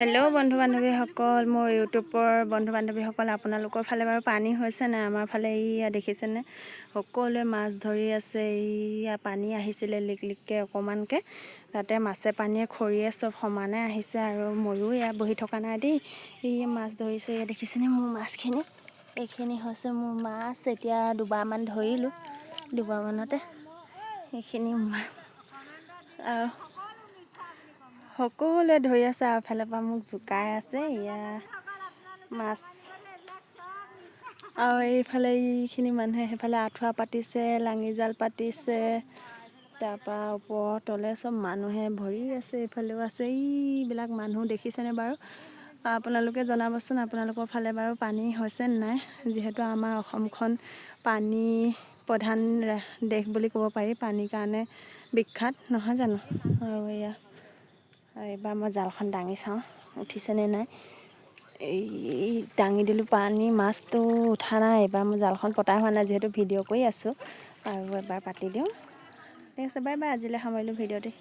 Hello' বন্ধু বান্ধৱীসকল, মোৰ ইউটিউবৰ বন্ধু বান্ধৱীসকল, আপোনালোকৰ ফালে বাৰু পানী হৈছে নাই? আমাৰ ফালে এইয়া দেখিছেনে, সকলোৱে মাছ ধৰি আছে। এইয়া পানী আহিছিলে লিক লিককৈ অকণমানকৈ, তাতে মাছে পানীয়ে খৰিয়ে চব সমানে আহিছে। আৰু ময়ো এয়া বহি থকা নাই দেই, এই মাছ ধৰিছে। এয়া দেখিছেনে মোৰ মাছখিনি? এইখিনি হৈছে মোৰ মাছ। এতিয়া দুবাৰমান ধৰিলোঁ, দুবাৰমানতে এইখিনি মাছ। আৰু সকলোৱে ধৰি আছে, আৰু এফালৰ পৰা মোক জোকাই আছে। এয়া মাছ। আৰু এইফালে এইখিনি মানুহে সেইফালে আঁঠুৱা পাতিছে, লাঙি জাল পাতিছে, তাৰপৰা ওপৰৰ তলে চব মানুহে ভৰি আছে। এইফালেও আছে, এইবিলাক মানুহ দেখিছেনে বাৰু? আপোনালোকে জনাবচোন, আপোনালোকৰ ফালে বাৰু পানী হৈছে নাই? যিহেতু আমাৰ অসমখন পানী প্ৰধান দেশ বুলি ক'ব পাৰি, পানীৰ কাৰণে বিখ্যাত, নহয় জানো? আৰু এয়া এইবাৰ মই জালখন দাঙি চাওঁ উঠিছেনে নাই। এই দাঙি দিলোঁ, পানী মাছটো উঠা নাই। এইবাৰ মোৰ জালখন পতা হোৱা নাই, যিহেতু ভিডিঅ' কৰি আছোঁ। আৰু এবাৰ পাতি দিওঁ। ঠিক আছে, বাই বাই। আজিলৈ সামৰিলোঁ ভিডিঅ'টি।